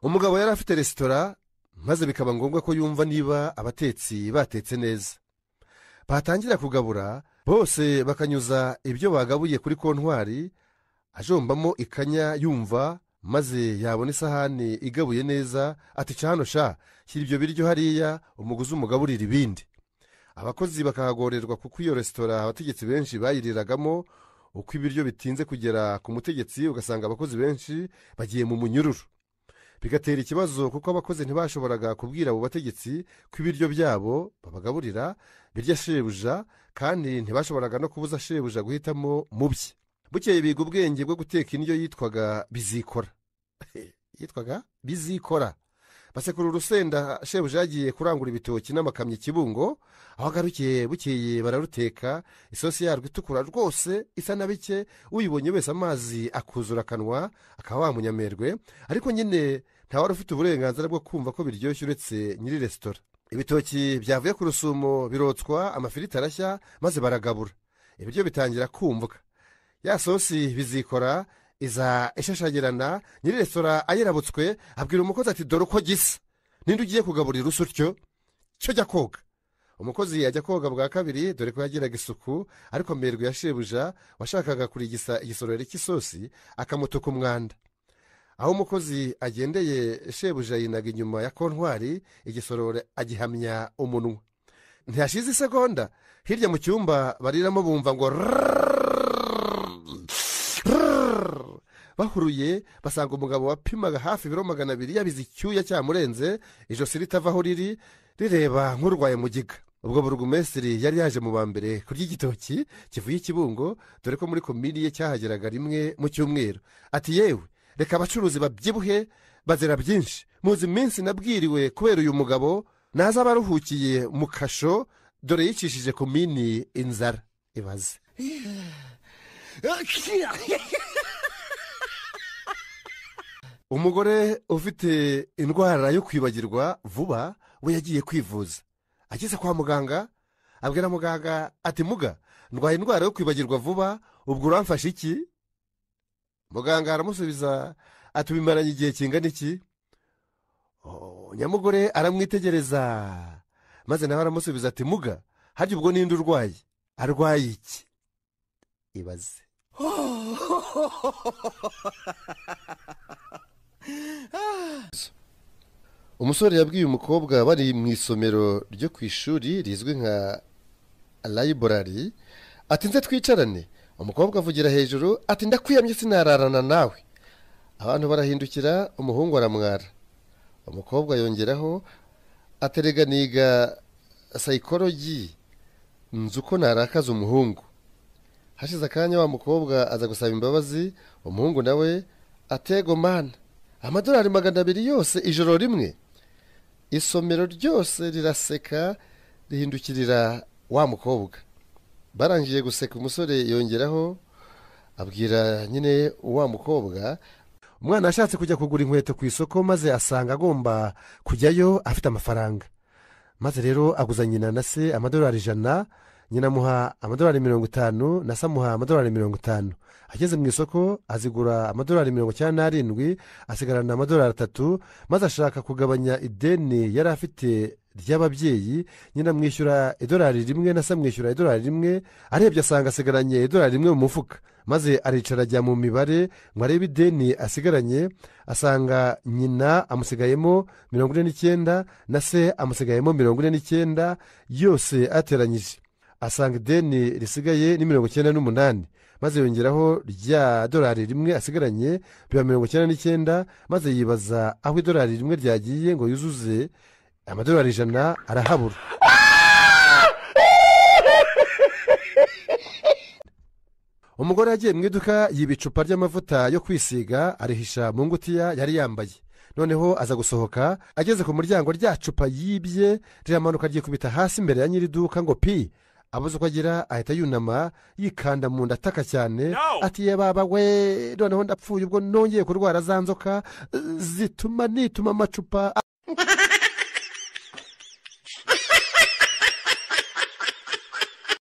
umugabo yari afite resitora maze bikaba ngombwa ko yumva niba abatetsi batetse neza. Batangira kugabura bose bakanyuza ibyo bagabuye kuri kontwari, ajombamo ikanya yumva, maze yabona isahani igabuye neza ati cano sha shyira ibyo biryo hariya umuguzi umugaburira ibindi. Abakozi bakahagorerwa kuko iyo resitora abategetsi benshi bayiriragamo. Uko ibiryo bitinze kugera ku mutegetsi ugasanga abakozi benshi bagiye mu munyururu, bigatera ikibazo kuko abakozi ntibashoboraga kubwira abo bategetsi ko ibiryo byabo babagaburira birya shebuja, kandi ntibashoboraga no kubuza shebuja guhitamo mu bye. Bukeye biga ubwenge bwo guteka indyo yitwaga bizikora. Yitwaga bizikora. Basekura urusenda shebuja yagiye kurangura ibitoki n'amakamyo Kibungo, aho agarukiye bukeye bararuteka, isosi yarwo itukura rwose isa na bike, uyibonye wese amazi akuzura akanwa akaba wamunyamerwe, ariko nyine ntawari ufite uburenganzira bwo kumva ko biryoshye uretse nyiri resitora. Ibitoki byavuye ku rusumo birotswa, amafiriti arashya, maze baragabura, ibiryo bitangira kumvwa. Ya sosi bizikora iza ishashagirana, nyiri resitora ayirabutswe abwira umukozi ati dore uko gisa, ninde ugiye kugaburira usutyo cyo jya koga. Umukozi yajya koga bwa kabiri dore ko yagiraga isuku, ariko merwe ya shebuja washakaga kurigisa igisorori cy'isosi akamutuka umwanda. Aho umukozi agendeye shebuja yinaga inyuma ya kontwari, igisorori agihamya umunwa. Ntiyashize isegonda hirya mu cyumba bariramo bumva ngo bahuruye basanga umugabo wapimaga hafi ibiro 200 yabize icyuya cyamurenze, ijosi ritava aho riri rireba nk'urwaye mugiga. Ubwo burugumesitiri yari yaje mu bambere kurya igitoki kivuye Kibungo, dore ko muri komini ye cyahageraga rimwe mu cyumweru. Ati yewe reka abacuruzi babyibuhe bazira byinshi, muzi iminsi nabwiriwe kubera uyu mugabo naza baruhukiye mu kasho, dore yicishije komini inzara. Ibaze. Umugore ufite indwara yo kwibagirwa vuba we yagiye kwivuza. Ageze kwa muganga abwira muganga ati muga ndwaye indwara yo kwibagirwa vuba, ubwo uramfasha iki? Muganga aramusubiza ati bimaranye igihe kingana iki? Nyamugore aramwitegereza maze nawe aramusubiza ati muga harya ubwo ninde urwaye? Arwaye iki? Ibaze. Umusore yabwiye umukobwa bari mu isomero ryo ku ishuri rizwi nka library ati nze twicarane. Umukobwa avugira hejuru ati ndakwiyamye sinararana nawe. Abantu barahindukira, umuhungu aramwara. Umukobwa yongeraho aterega niga psychology, nzi uko narakaza umuhungu. Hashize akanya wa mukobwa aza gusaba imbabazi, umuhungu nawe atego mana amadolari 200 yose ijoro rimwe. Isomero ryose riraseka rihindukirira wa mukobwa. Barangiye guseka umusore yongeraho abwira nyine wa mukobwa, umwana ashatse kujya kugura inkweto ku isoko maze asanga agomba kujyayo afite amafaranga, maze rero aguza nyina na se amadolari 100, nyina amuha amadolari 50 na se amuha amadolari 50. Ageze mu isoko azigura amadolari 97, asigarana amadolari 3, maze ashaka kugabanya ideni yari afite ry'ababyeyi. Nyina amwishyura idolari 1 na se amwishyura idolari 1, arebye asanga asigaranye idolari 1 mu mufuka, maze aricara ajya mu mibare ngo arebe ideni asigaranye, asanga nyina amusigayemo 49 na se amusigayemo 49, yose ateranyije asanga ideni risigaye ni 98, maze yongeraho rya dolari 1 asigaranye biba 99, maze yibaza aho idolari 1 ryagiye ngo yuzuze amadolari 100 arahabura. Umugore yagiye mu iduka yiba icupa ry'amavuta yo kwisiga arihisha mu ngutiya yari yambaye. Noneho aza gusohoka, ageze ku muryango rya cupa yibye riramanuka ryikubita hasi imbere ya nyiri duka ngo pi. Abuze uko agira ahita yunama yikanda mu nda ataka cyane ati ye baba we noneho ndapfuye ubwo nongeye kurwara za nzoka zituma nituma amacupa